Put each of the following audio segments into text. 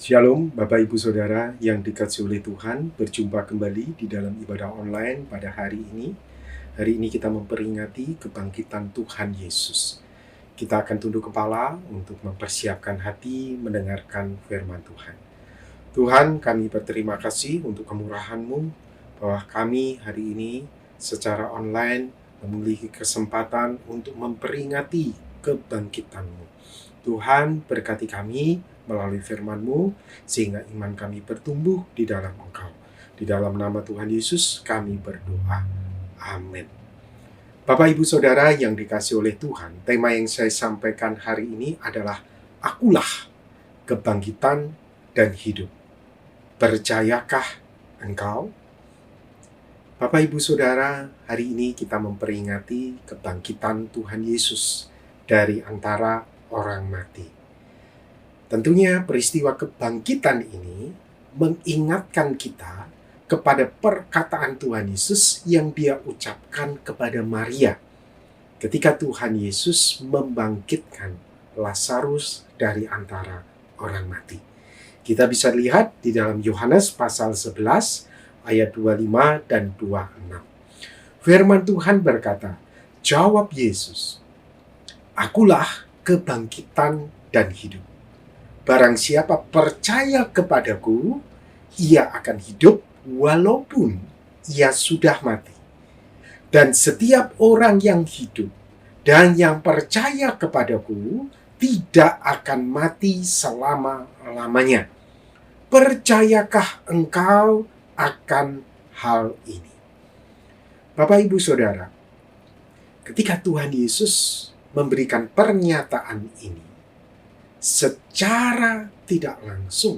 Shalom Bapak Ibu Saudara yang dikasihi oleh Tuhan, berjumpa kembali di dalam ibadah online pada hari ini. Hari ini kita memperingati kebangkitan Tuhan Yesus. Kita akan tunduk kepala untuk mempersiapkan hati mendengarkan firman Tuhan. Tuhan, kami berterima kasih untuk kemurahan-Mu bahwa kami hari ini secara online memiliki kesempatan untuk memperingati kebangkitan-Mu. Tuhan, berkati kami melalui firman-Mu, sehingga iman kami bertumbuh di dalam Engkau. Di dalam nama Tuhan Yesus kami berdoa. Amin. Bapak Ibu Saudara yang dikasihi oleh Tuhan, tema yang saya sampaikan hari ini adalah Akulah kebangkitan dan hidup. Percayakah engkau? Bapak Ibu Saudara, hari ini kita memperingati kebangkitan Tuhan Yesus dari antara orang mati. Tentunya peristiwa kebangkitan ini mengingatkan kita kepada perkataan Tuhan Yesus yang Dia ucapkan kepada Maria ketika Tuhan Yesus membangkitkan Lazarus dari antara orang mati. Kita bisa lihat di dalam Yohanes pasal 11 ayat 25 dan 26. Firman Tuhan berkata, "Jawab Yesus, Akulah kebangkitan dan hidup. Barang siapa percaya kepadaku, ia akan hidup walaupun ia sudah mati. Dan setiap orang yang hidup dan yang percaya kepadaku tidak akan mati selama-lamanya. Percayakah engkau akan hal ini?" Bapak Ibu Saudara, ketika Tuhan Yesus memberikan pernyataan ini, secara tidak langsung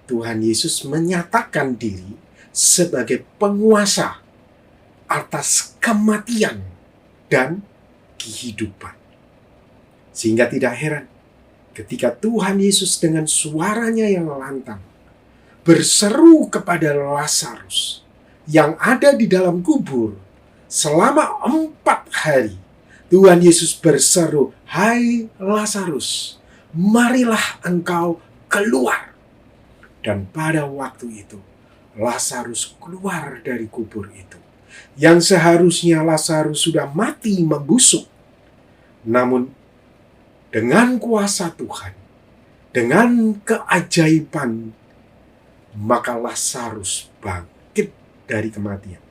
Tuhan Yesus menyatakan diri sebagai penguasa atas kematian dan kehidupan. Sehingga tidak heran ketika Tuhan Yesus dengan suaranya yang lantang berseru kepada Lazarus yang ada di dalam kubur selama 4 hari. Tuhan Yesus berseru, "Hai Lazarus, marilah engkau keluar." Dan pada waktu itu, Lazarus keluar dari kubur itu. Yang seharusnya Lazarus sudah mati membusuk. Namun, dengan kuasa Tuhan, dengan keajaiban, maka Lazarus bangkit dari kematian.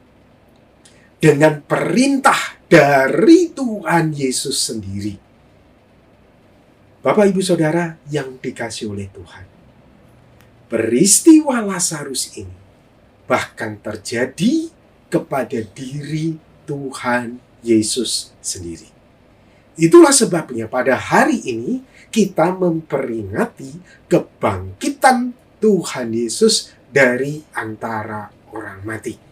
Dengan perintah dari Tuhan Yesus sendiri. Bapak Ibu Saudara yang dikasihi oleh Tuhan, peristiwa Lazarus ini bahkan terjadi kepada diri Tuhan Yesus sendiri. Itulah sebabnya pada hari ini kita memperingati kebangkitan Tuhan Yesus dari antara orang mati.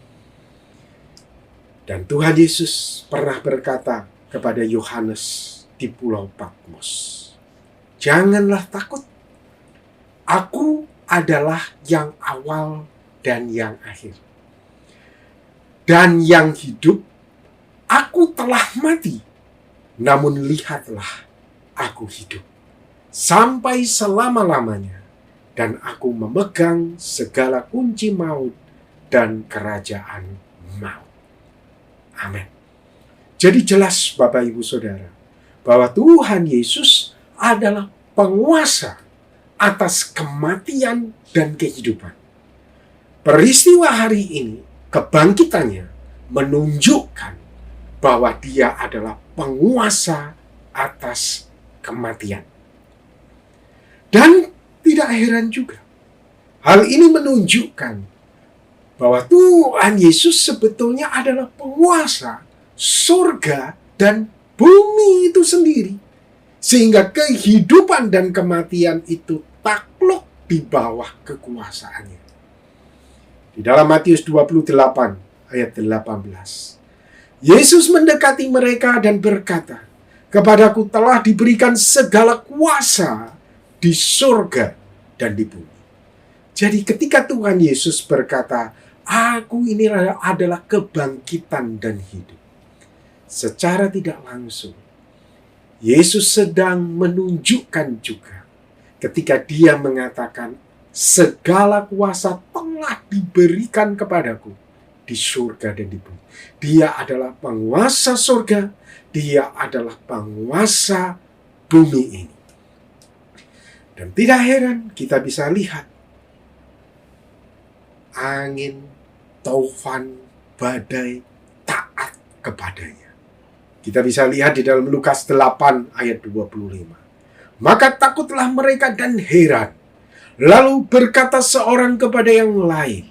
Dan Tuhan Yesus pernah berkata kepada Yohanes di Pulau Patmos, "Janganlah takut, Aku adalah yang awal dan yang akhir. Dan yang hidup, Aku telah mati, namun lihatlah, Aku hidup sampai selama-lamanya, dan Aku memegang segala kunci maut dan kerajaan maut." Amin. Jadi jelas Bapak Ibu Saudara, bahwa Tuhan Yesus adalah penguasa atas kematian dan kehidupan. Peristiwa hari ini, kebangkitannya menunjukkan bahwa Dia adalah penguasa atas kematian. Dan tidak heran juga, hal ini menunjukkan bahwa Tuhan Yesus sebetulnya adalah penguasa surga dan bumi itu sendiri. Sehingga kehidupan dan kematian itu takluk di bawah kekuasaannya. Di dalam Matius 28 ayat 18, Yesus mendekati mereka dan berkata, "Kepadaku telah diberikan segala kuasa di surga dan di bumi." Jadi ketika Tuhan Yesus berkata, "Aku ini adalah kebangkitan dan hidup," secara tidak langsung Yesus sedang menunjukkan juga ketika Dia mengatakan, segala kuasa telah diberikan kepadaku di surga dan di bumi. Dia adalah penguasa surga, dia adalah penguasa bumi ini. Dan tidak heran kita bisa lihat angin, taufan, badai taat kepadanya. Kita bisa lihat di dalam Lukas 8 ayat 25. Maka takutlah mereka dan heran. Lalu berkata seorang kepada yang lain,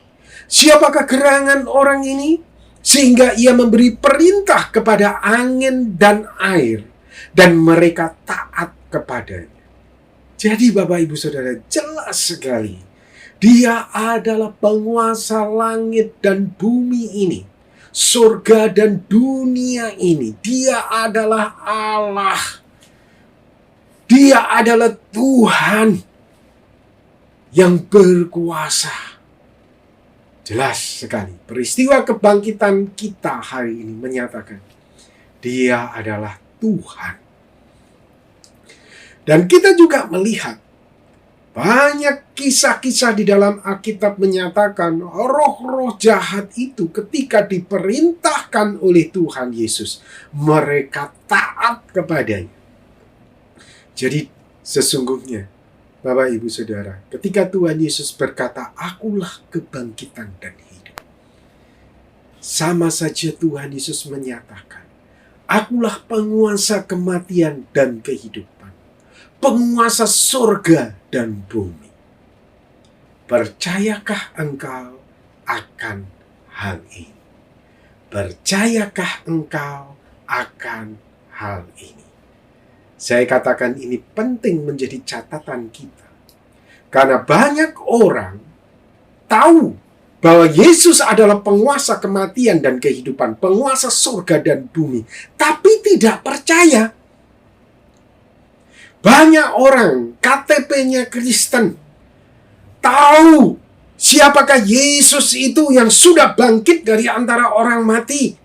siapakah gerangan orang ini? Sehingga ia memberi perintah kepada angin dan air, dan mereka taat kepadanya. Jadi Bapak Ibu Saudara, jelas sekali, dia adalah penguasa langit dan bumi ini, surga dan dunia ini. Dia adalah Allah. Dia adalah Tuhan yang berkuasa. Jelas sekali, peristiwa kebangkitan kita hari ini menyatakan Dia adalah Tuhan. Dan kita juga melihat banyak kisah-kisah di dalam Alkitab menyatakan roh-roh jahat itu ketika diperintahkan oleh Tuhan Yesus, mereka taat kepadanya. Jadi sesungguhnya Bapak Ibu Saudara, ketika Tuhan Yesus berkata, akulah kebangkitan dan hidup, sama saja Tuhan Yesus menyatakan, akulah penguasa kematian dan kehidupan, penguasa surga dan bumi. Percayakah engkau akan hal ini? Percayakah engkau akan hal ini? Saya katakan ini penting menjadi catatan kita. Karena banyak orang tahu bahwa Yesus adalah penguasa kematian dan kehidupan, penguasa surga dan bumi, tapi tidak percaya. Banyak orang KTP-nya Kristen, tahu siapakah Yesus itu yang sudah bangkit dari antara orang mati.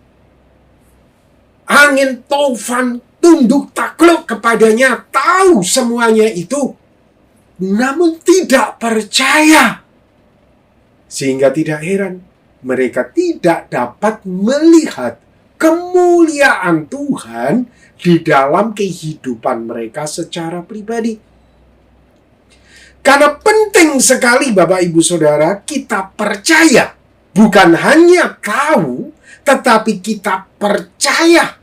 Angin, taufan, tunduk takluk kepadanya, tahu semuanya itu, namun tidak percaya. Sehingga tidak heran mereka tidak dapat melihat kemuliaan Tuhan di dalam kehidupan mereka secara pribadi. Karena penting sekali Bapak Ibu Saudara, kita percaya, bukan hanya tahu, tetapi kita percaya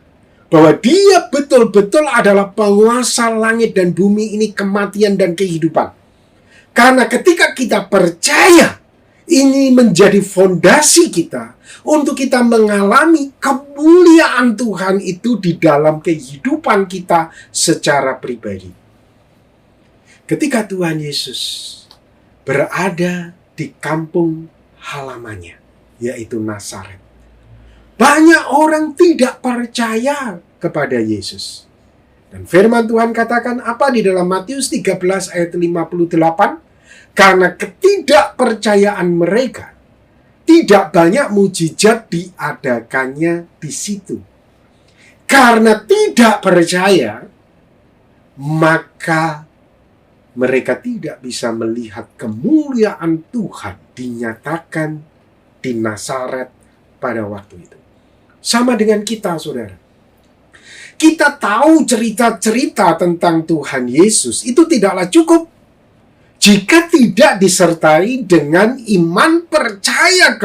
bahwa Dia betul-betul adalah penguasa langit dan bumi ini, kematian dan kehidupan. Karena ketika kita percaya, ini menjadi fondasi kita untuk kita mengalami kemuliaan Tuhan itu di dalam kehidupan kita secara pribadi. Ketika Tuhan Yesus berada di kampung halamannya, yaitu Nazaret, banyak orang tidak percaya kepada Yesus. Dan firman Tuhan katakan apa di dalam Matius 13 ayat 58? Karena ketidakpercayaan mereka, tidak banyak mujizat diadakannya di situ. Karena tidak percaya, maka mereka tidak bisa melihat kemuliaan Tuhan dinyatakan di Nazaret pada waktu itu. Sama dengan kita, saudara. Kita tahu cerita-cerita tentang Tuhan Yesus itu tidaklah cukup jika tidak disertai dengan iman percaya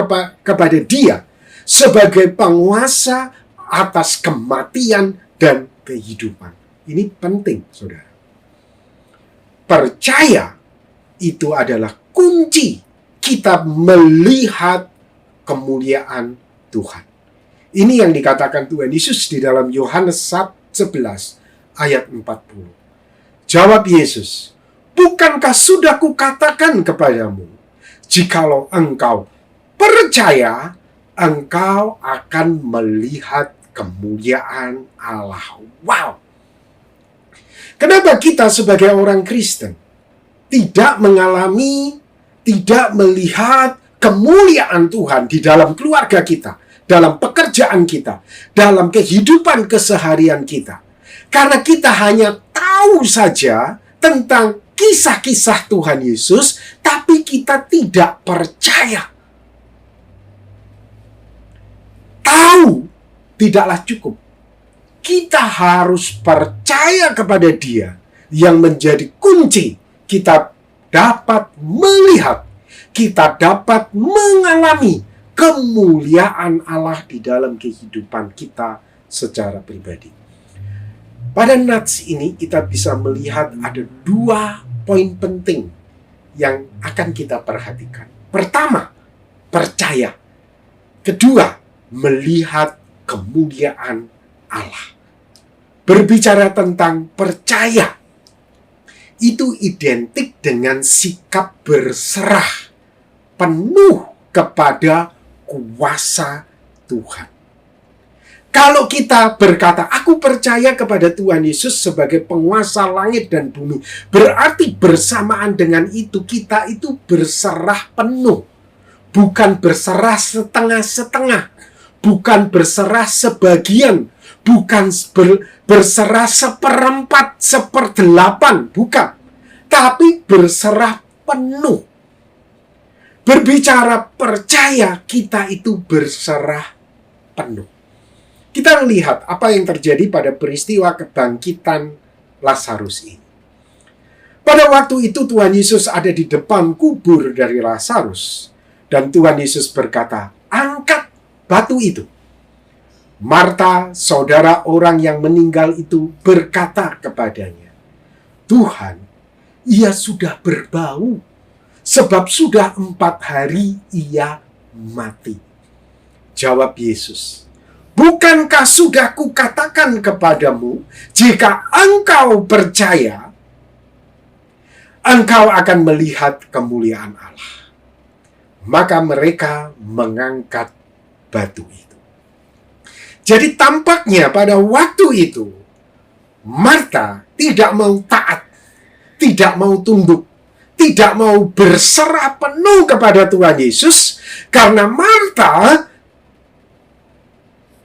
kepada Dia sebagai penguasa atas kematian dan kehidupan. Ini penting, saudara. Percaya itu adalah kunci kita melihat kemuliaan Tuhan. Ini yang dikatakan Tuhan Yesus di dalam Yohanes 11 ayat 40. Jawab Yesus, bukankah sudah kukatakan kepadamu, jikalau engkau percaya, engkau akan melihat kemuliaan Allah. Wow! Kenapa kita sebagai orang Kristen tidak mengalami, tidak melihat kemuliaan Tuhan di dalam keluarga kita, dalam pekerjaan kita, dalam kehidupan keseharian kita? Karena kita hanya tahu saja tentang kisah-kisah Tuhan Yesus, Tapi kita tidak percaya. Tahu tidaklah cukup. Kita harus percaya kepada Dia yang menjadi kunci. Kita dapat melihat, kita dapat mengalami kemuliaan Allah di dalam kehidupan kita secara pribadi. Pada nats ini kita bisa melihat ada 2 poin penting yang akan kita perhatikan. Pertama, percaya. Kedua, melihat kemuliaan Allah. Berbicara tentang percaya, itu identik dengan sikap berserah penuh kepada kuasa Tuhan. Kalau kita berkata, aku percaya kepada Tuhan Yesus sebagai penguasa langit dan bumi, berarti bersamaan dengan itu kita itu berserah penuh. Bukan berserah setengah-setengah, bukan berserah sebagian, bukan berserah 1/4, 1/8, bukan. Tapi berserah penuh. Berbicara percaya, kita itu berserah penuh. Kita lihat apa yang terjadi pada peristiwa kebangkitan Lazarus ini. Pada waktu itu Tuhan Yesus ada di depan kubur dari Lazarus. Dan Tuhan Yesus berkata, angkat batu itu. Marta, saudara orang yang meninggal itu, berkata kepadanya, Tuhan, ia sudah berbau, sebab sudah 4 hari ia mati. Jawab Yesus, bukankah sudah kukatakan kepadamu, jika engkau percaya, engkau akan melihat kemuliaan Allah. Maka mereka mengangkat batu itu. Jadi tampaknya pada waktu itu, Marta tidak mau taat, tidak mau tunduk, tidak mau berserah penuh kepada Tuhan Yesus, karena Marta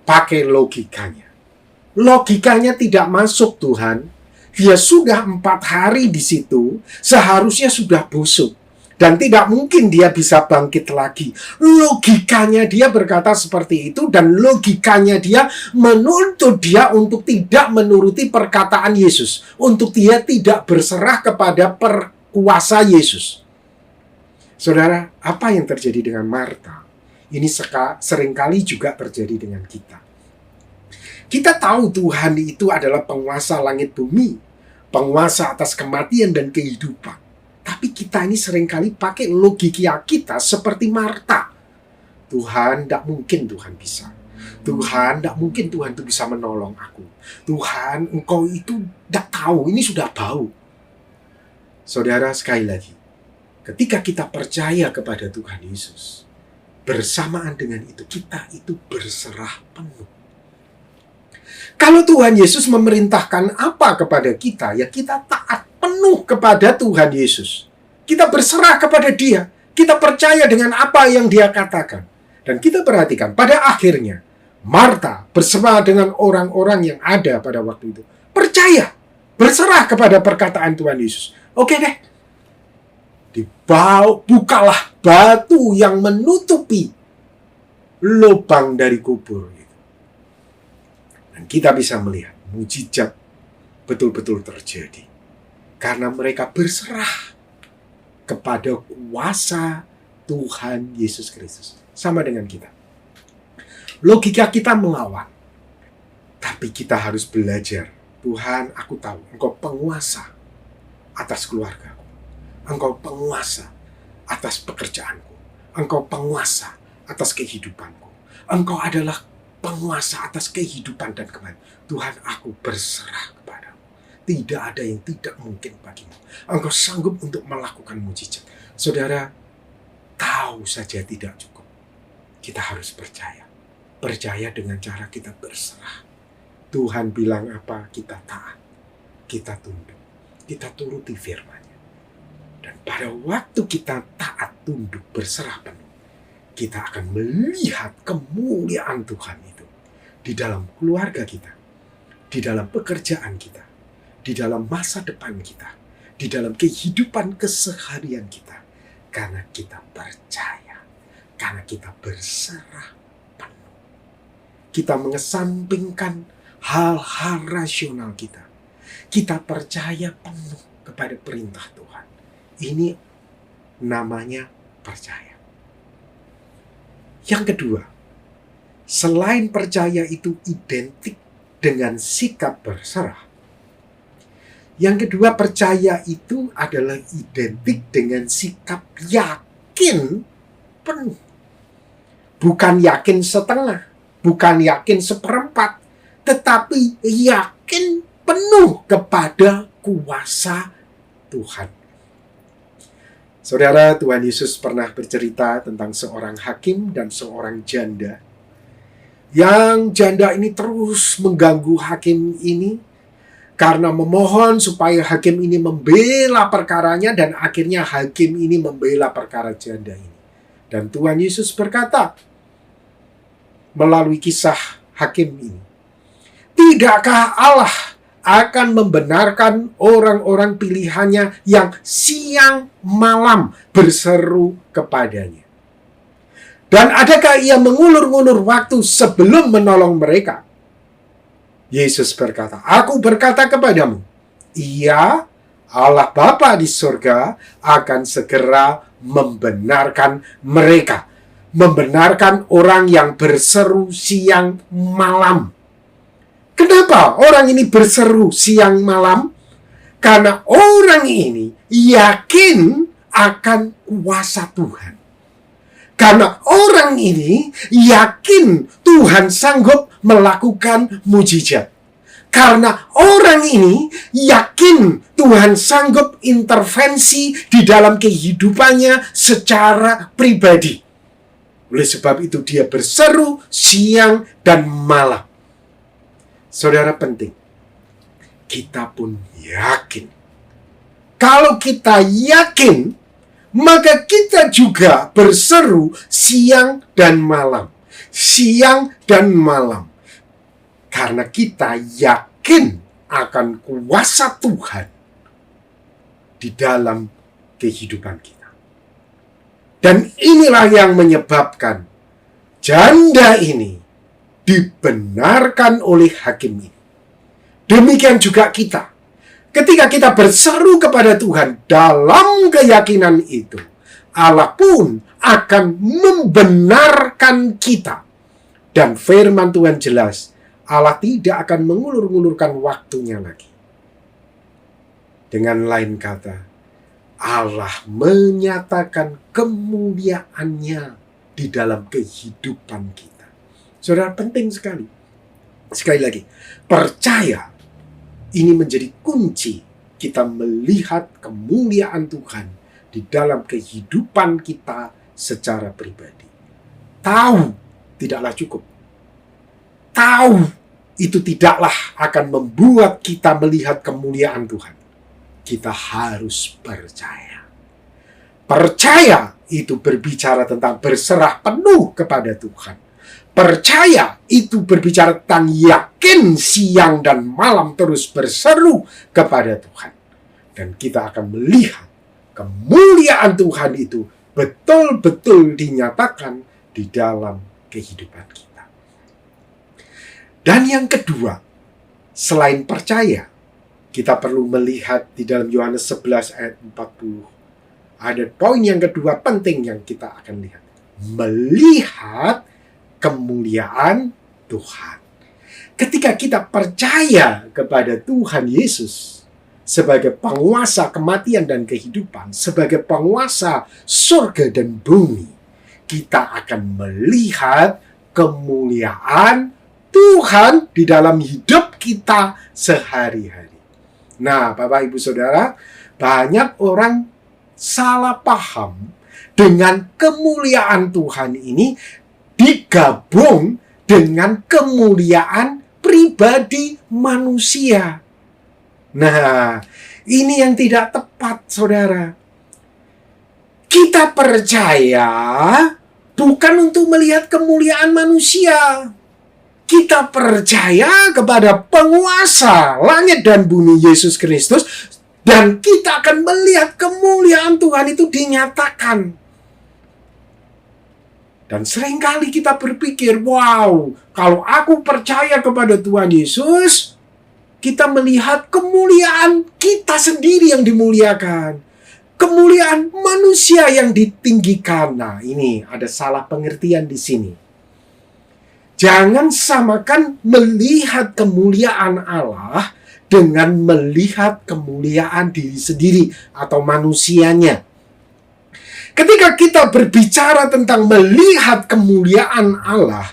pakai logikanya. Logikanya tidak masuk, Tuhan. Dia sudah 4 hari di situ, seharusnya sudah busuk. Dan tidak mungkin dia bisa bangkit lagi. Logikanya dia berkata seperti itu, dan logikanya dia menuntut dia untuk tidak menuruti perkataan Yesus. Untuk dia tidak berserah kepada kuasa Yesus. Saudara, apa yang terjadi dengan Marta? Ini seringkali juga terjadi dengan kita. Kita tahu Tuhan itu adalah penguasa langit bumi, penguasa atas kematian dan kehidupan. Tapi kita ini seringkali pakai logika kita seperti Marta. Tuhan, tidak mungkin Tuhan bisa. Tuhan, tidak mungkin Tuhan itu bisa menolong aku. Tuhan, engkau itu tidak tahu, ini sudah bau. Saudara, sekali lagi, ketika kita percaya kepada Tuhan Yesus, bersamaan dengan itu, kita itu berserah penuh. Kalau Tuhan Yesus memerintahkan apa kepada kita, ya kita taat penuh kepada Tuhan Yesus. Kita berserah kepada Dia. Kita percaya dengan apa yang Dia katakan. Dan kita perhatikan, pada akhirnya, Marta bersama dengan orang-orang yang ada pada waktu itu, percaya, berserah kepada perkataan Tuhan Yesus. Oke deh, bukalah batu yang menutupi lubang dari kubur. Dan kita bisa melihat mujizat betul-betul terjadi. Karena mereka berserah kepada kuasa Tuhan Yesus Kristus. Sama dengan kita. Logika kita melawan. Tapi kita harus belajar. Tuhan, aku tahu Engkau penguasa atas keluargaku. Engkau penguasa atas pekerjaanku. Engkau penguasa atas kehidupanku. Engkau adalah penguasa atas kehidupan dan kematian. Tuhan, aku berserah kepadamu. Tidak ada yang tidak mungkin bagimu. Engkau sanggup untuk melakukan mujizat. Saudara, tahu saja tidak cukup. Kita harus percaya. Percaya dengan cara kita berserah. Tuhan bilang apa, kita taat. Kita tunduk. Kita turuti firman-Nya. Dan pada waktu kita taat, tunduk, berserah penuh, kita akan melihat kemuliaan Tuhan itu di dalam keluarga kita, di dalam pekerjaan kita, di dalam masa depan kita, di dalam kehidupan keseharian kita, Karena kita percaya, karena kita berserah penuh. Kita mengesampingkan hal-hal rasional kita. Kita percaya penuh kepada perintah Tuhan. Ini namanya percaya. Yang kedua, selain percaya itu identik dengan sikap berserah. Yang kedua, percaya itu adalah identik dengan sikap yakin penuh. Bukan yakin setengah, bukan yakin seperempat, tetapi yakin penuh kepada kuasa Tuhan. Saudara, Tuhan Yesus pernah bercerita tentang seorang hakim dan seorang janda. Yang janda ini terus mengganggu hakim ini karena memohon supaya hakim ini membela perkaranya, dan akhirnya hakim ini membela perkara janda ini. Dan Tuhan Yesus berkata melalui kisah hakim ini, "Tidakkah Allah akan membenarkan orang-orang pilihannya yang siang malam berseru kepadanya? Dan adakah ia mengulur-ngulur waktu sebelum menolong mereka?" Yesus berkata, "Aku berkata kepadamu, Ia, Allah Bapa di surga, akan segera membenarkan mereka. Membenarkan orang yang berseru siang malam." Kenapa orang ini berseru siang malam? Karena orang ini yakin akan kuasa Tuhan. Karena orang ini yakin Tuhan sanggup melakukan mujizat. Karena orang ini yakin Tuhan sanggup intervensi di dalam kehidupannya secara pribadi. Oleh sebab itu dia berseru siang dan malam. Saudara, penting kita pun yakin. Kalau kita yakin, maka kita juga berseru siang dan malam. Siang dan malam. Karena kita yakin akan kuasa Tuhan di dalam kehidupan kita. Dan inilah yang menyebabkan janda ini dibenarkan oleh hakim ini. Demikian juga kita. Ketika kita berseru kepada Tuhan dalam keyakinan itu, Allah pun akan membenarkan kita. Dan firman Tuhan jelas, Allah tidak akan mengulur-ngulurkan waktunya lagi. Dengan lain kata, Allah menyatakan kemuliaannya di dalam kehidupan kita. Saudara, penting sekali. Sekali lagi, percaya ini menjadi kunci kita melihat kemuliaan Tuhan di dalam kehidupan kita secara pribadi. Tahu tidaklah cukup. Tahu itu tidaklah akan membuat kita melihat kemuliaan Tuhan. Kita harus percaya. Percaya itu berbicara tentang berserah penuh kepada Tuhan. Percaya itu berbicara tentang yakin siang dan malam terus berseru kepada Tuhan. Dan kita akan melihat kemuliaan Tuhan itu betul-betul dinyatakan di dalam kehidupan kita. Dan yang kedua, selain percaya, kita perlu melihat di dalam Yohanes 11 ayat 40. Ada poin yang kedua penting yang kita akan lihat. Melihat kemuliaan Tuhan. Ketika kita percaya kepada Tuhan Yesus sebagai penguasa kematian dan kehidupan, sebagai penguasa surga dan bumi, kita akan melihat kemuliaan Tuhan di dalam hidup kita sehari-hari. Nah, Bapak Ibu Saudara, banyak orang salah paham dengan kemuliaan Tuhan ini digabung dengan kemuliaan pribadi manusia. Nah, ini yang tidak tepat, saudara. Kita percaya bukan untuk melihat kemuliaan manusia. Kita percaya kepada penguasa langit dan bumi Yesus Kristus Dan kita akan melihat kemuliaan Tuhan itu dinyatakan. Dan seringkali kita berpikir, wow, kalau aku percaya kepada Tuhan Yesus, kita melihat kemuliaan kita sendiri yang dimuliakan. Kemuliaan manusia yang ditinggikan. Nah, ini ada salah pengertian di sini. Jangan samakan melihat kemuliaan Allah dengan melihat kemuliaan diri sendiri atau manusianya. Ketika kita berbicara tentang melihat kemuliaan Allah,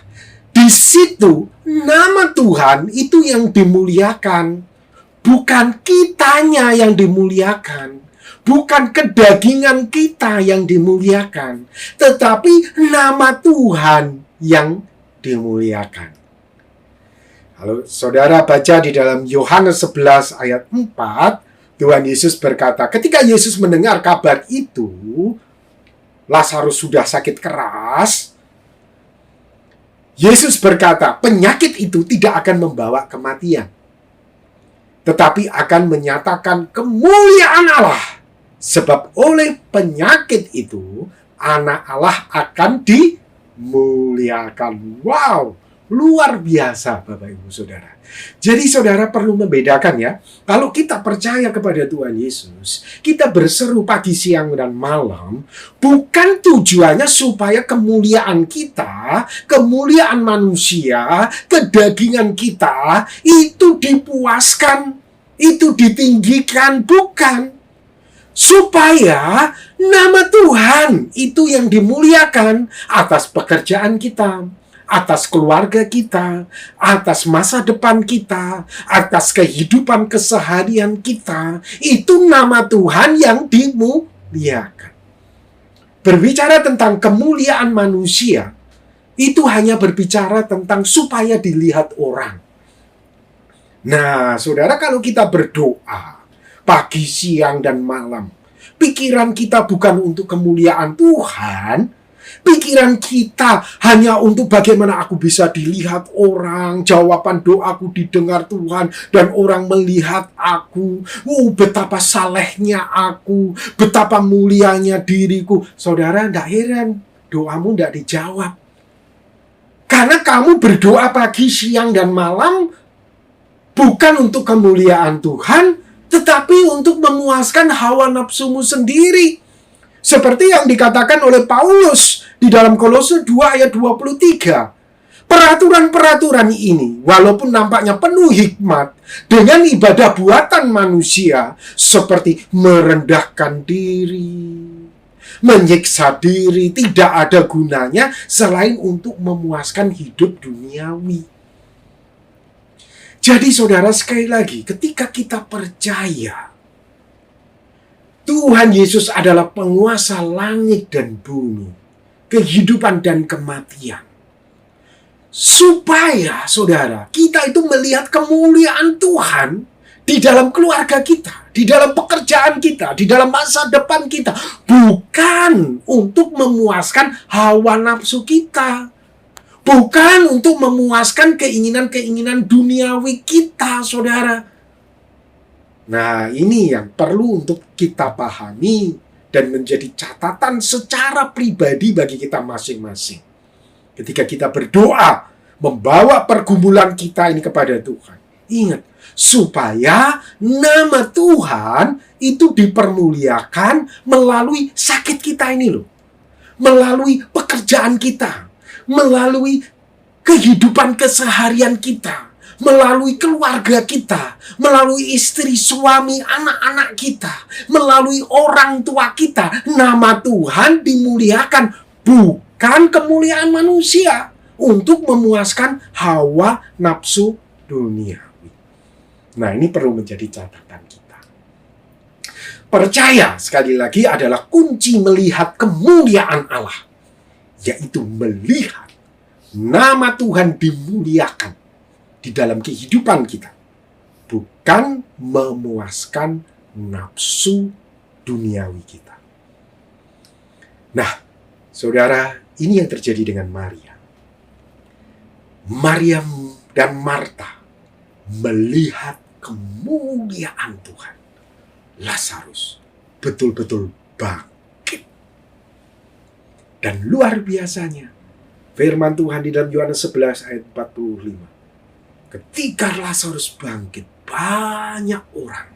di situ nama Tuhan itu yang dimuliakan, bukan kitanya yang dimuliakan, bukan kedagingan kita yang dimuliakan, tetapi nama Tuhan yang dimuliakan. Kalau saudara baca di dalam Yohanes 11 ayat 4, Tuhan Yesus berkata, ketika Yesus mendengar kabar itu, Lazarus sudah sakit keras, Yesus berkata, penyakit itu tidak akan membawa kematian, tetapi akan menyatakan kemuliaan Allah. Sebab oleh penyakit itu, anak Allah akan dimuliakan. Wow, luar biasa Bapak Ibu Saudara. Jadi saudara perlu membedakan ya. Kalau kita percaya kepada Tuhan Yesus, kita berseru pagi, siang, dan malam, bukan tujuannya supaya kemuliaan kita, kemuliaan manusia, kedagingan kita, itu dipuaskan, itu ditinggikan, bukan. Supaya nama Tuhan itu yang dimuliakan atas pekerjaan kita, atas keluarga kita, atas masa depan kita, atas kehidupan keseharian kita. Itu nama Tuhan yang dimuliakan. Berbicara tentang kemuliaan manusia, itu hanya berbicara tentang supaya dilihat orang. Nah, saudara, kalau kita berdoa pagi, siang, dan malam, pikiran kita bukan untuk kemuliaan Tuhan, pikiran kita hanya untuk bagaimana aku bisa dilihat orang, jawaban doaku didengar Tuhan, dan orang melihat aku. Betapa salehnya aku, betapa mulianya diriku. Saudara, tidak heran doamu tidak dijawab. Karena kamu berdoa pagi, siang, dan malam bukan untuk kemuliaan Tuhan, tetapi untuk memuaskan hawa nafsumu sendiri. Seperti yang dikatakan oleh Paulus di dalam Kolose 2 ayat 23. Peraturan-peraturan ini, walaupun nampaknya penuh hikmat, dengan ibadah buatan manusia, seperti merendahkan diri, menyiksa diri, tidak ada gunanya selain untuk memuaskan hidup duniawi. Jadi saudara, sekali lagi, ketika kita percaya Tuhan Yesus adalah penguasa langit dan bumi, kehidupan dan kematian, supaya saudara, kita itu melihat kemuliaan Tuhan di dalam keluarga kita, di dalam pekerjaan kita, di dalam masa depan kita, bukan untuk memuaskan hawa nafsu kita, bukan untuk memuaskan keinginan-keinginan duniawi kita, saudara. Nah, ini yang perlu untuk kita pahami dan menjadi catatan secara pribadi bagi kita masing-masing. Ketika kita berdoa, membawa pergumulan kita ini kepada Tuhan, ingat, supaya nama Tuhan itu dipermuliakan melalui sakit kita ini loh. Melalui pekerjaan kita, melalui kehidupan keseharian kita, melalui keluarga kita, melalui istri, suami, anak-anak kita, melalui orang tua kita, nama Tuhan dimuliakan, bukan kemuliaan manusia untuk memuaskan hawa nafsu duniawi. Nah, ini perlu menjadi catatan kita. Percaya, sekali lagi, adalah kunci melihat kemuliaan Allah, yaitu melihat nama Tuhan dimuliakan di dalam kehidupan kita, bukan memuaskan nafsu duniawi kita. Nah, saudara, ini yang terjadi dengan Maria. Maria dan Marta melihat kemuliaan Tuhan, Lazarus betul-betul bangkit. Dan luar biasanya, firman Tuhan di dalam Yohanes 11 ayat 45. Ketika Lazarus bangkit, banyak orang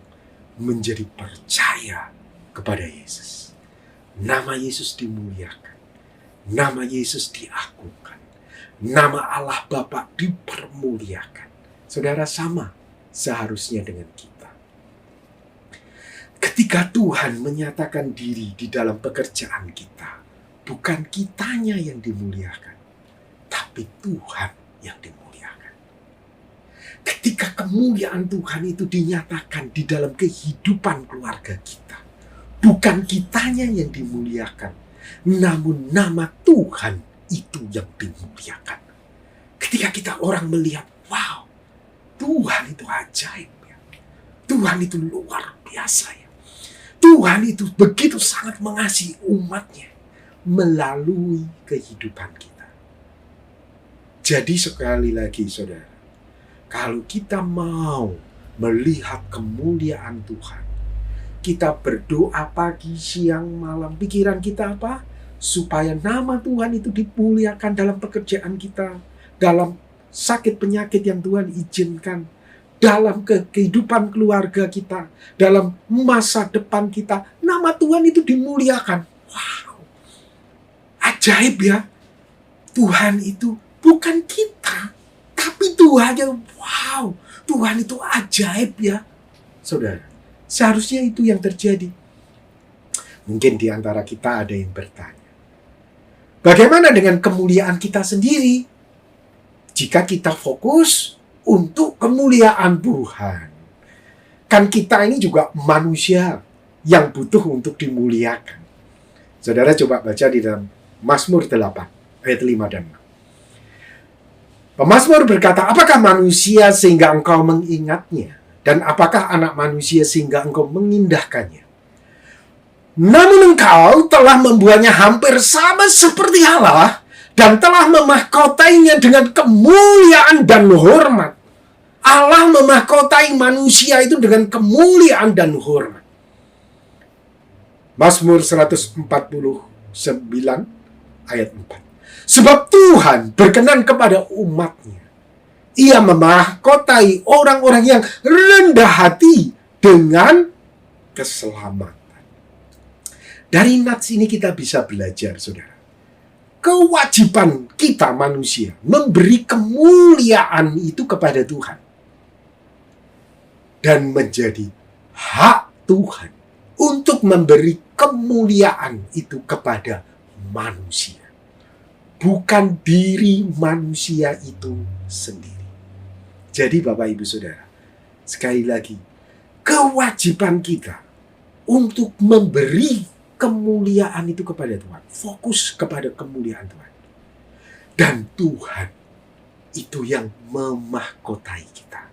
menjadi percaya kepada Yesus. Nama Yesus dimuliakan. Nama Yesus diagungkan. Nama Allah Bapa dipermuliakan. Saudara, sama seharusnya dengan kita. Ketika Tuhan menyatakan diri di dalam pekerjaan kita, bukan kitanya yang dimuliakan, tapi Tuhan yang dimuliakan. Ketika kemuliaan Tuhan itu dinyatakan di dalam kehidupan keluarga kita, bukan kitanya yang dimuliakan, namun nama Tuhan itu yang dimuliakan. Ketika kita orang melihat, wow, Tuhan itu ajaib ya. Tuhan itu luar biasa ya. Tuhan itu begitu sangat mengasihi umatnya melalui kehidupan kita. Jadi sekali lagi saudara, kalau kita mau melihat kemuliaan Tuhan, kita berdoa pagi, siang, malam. Pikiran kita apa? Supaya nama Tuhan itu dimuliakan dalam pekerjaan kita, dalam sakit penyakit yang Tuhan izinkan, dalam kehidupan keluarga kita, dalam masa depan kita. Nama Tuhan itu dimuliakan. Wow, ajaib ya. Tuhan itu bukan kita, tapi Tuhan yang wow, Tuhan itu ajaib ya. Saudara, seharusnya itu yang terjadi. Mungkin di antara kita ada yang bertanya, bagaimana dengan kemuliaan kita sendiri? Jika kita fokus untuk kemuliaan Tuhan. Kan kita ini juga manusia yang butuh untuk dimuliakan. Saudara coba baca di dalam Mazmur 8 ayat 5 dan 6. Pemazmur berkata, apakah manusia sehingga engkau mengingatnya? Dan apakah anak manusia sehingga engkau mengindahkannya? Namun engkau telah membuatnya hampir sama seperti Allah, dan telah memahkotainya dengan kemuliaan dan hormat. Allah memahkotai manusia itu dengan kemuliaan dan hormat. Mazmur 149 ayat 4. Sebab Tuhan berkenan kepada umatnya. Ia memahkotai orang-orang yang rendah hati dengan keselamatan. Dari nats ini kita bisa belajar, saudara. Kewajiban kita manusia memberi kemuliaan itu kepada Tuhan. Dan menjadi hak Tuhan untuk memberi kemuliaan itu kepada manusia. Bukan diri manusia itu sendiri. Jadi Bapak Ibu Saudara, sekali lagi, kewajiban kita untuk memberi kemuliaan itu kepada Tuhan. Fokus kepada kemuliaan Tuhan. Dan Tuhan itu yang memahkotai kita.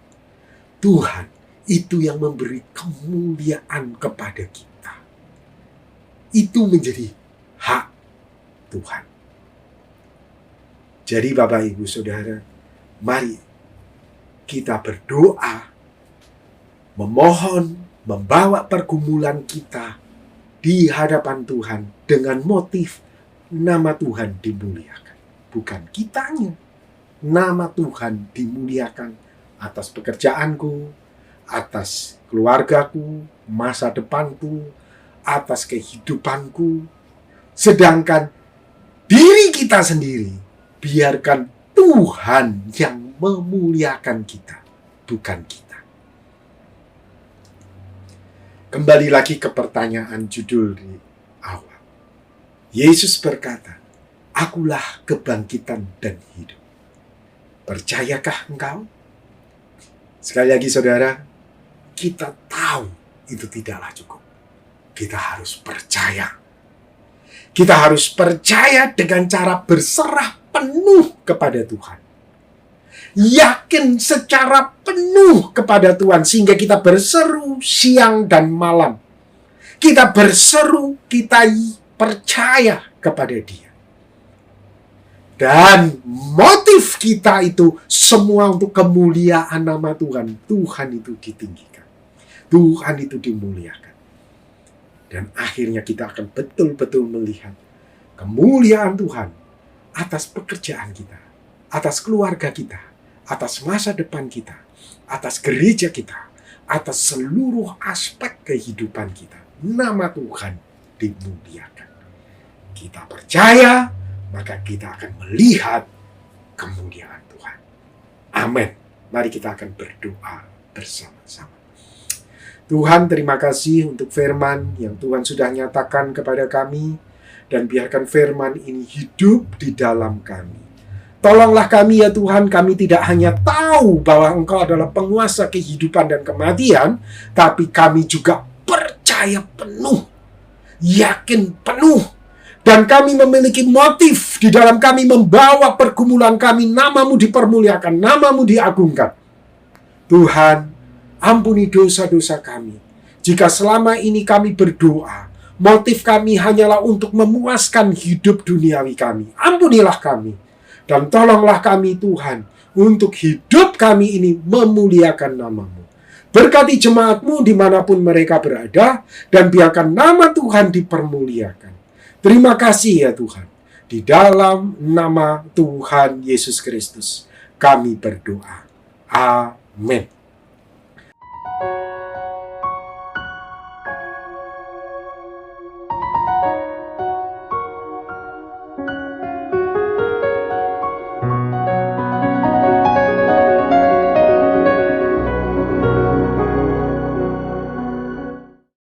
Tuhan itu yang memberi kemuliaan kepada kita. Itu menjadi hak Tuhan. Jadi Bapak Ibu Saudara, mari kita berdoa, memohon, membawa pergumulan kita di hadapan Tuhan dengan motif nama Tuhan dimuliakan. Bukan kitanya. Nama Tuhan dimuliakan atas pekerjaanku, atas keluargaku, masa depanku, atas kehidupanku. Sedangkan diri kita sendiri, biarkan Tuhan yang memuliakan kita, bukan kita. Kembali lagi ke pertanyaan judul di awal. Yesus berkata, akulah kebangkitan dan hidup. Percayakah engkau? Sekali lagi saudara, kita tahu itu tidaklah cukup. Kita harus percaya. Kita harus percaya dengan cara berserah penuh kepada Tuhan. Yakin secara penuh kepada Tuhan sehingga kita berseru siang dan malam. Kita berseru, kita percaya kepada Dia. Dan motif kita itu semua untuk kemuliaan nama Tuhan. Tuhan itu ditinggikan. Tuhan itu dimuliakan. Dan akhirnya kita akan betul-betul melihat kemuliaan Tuhan atas pekerjaan kita, atas keluarga kita, atas masa depan kita, atas gereja kita, atas seluruh aspek kehidupan kita. Nama Tuhan dimuliakan. Kita percaya, maka kita akan melihat kemuliaan Tuhan. Amin. Mari kita akan berdoa bersama-sama. Tuhan, terima kasih untuk firman yang Tuhan sudah nyatakan kepada kami, dan biarkan firman ini hidup di dalam kami. Tolonglah kami ya Tuhan, kami tidak hanya tahu bahwa Engkau adalah penguasa kehidupan dan kematian, tapi kami juga percaya penuh, yakin penuh, dan kami memiliki motif di dalam kami membawa pergumulan kami, nama-Mu dipermuliakan, nama-Mu diagungkan. Tuhan, ampuni dosa-dosa kami. Jika selama ini kami berdoa, motif kami hanyalah untuk memuaskan hidup duniawi kami, ampunilah kami. Dan tolonglah kami Tuhan, untuk hidup kami ini memuliakan nama-Mu. Berkati jemaat-Mu dimanapun mereka berada, dan biarkan nama Tuhan dipermuliakan. Terima kasih ya Tuhan. Di dalam nama Tuhan Yesus Kristus, kami berdoa. Amin.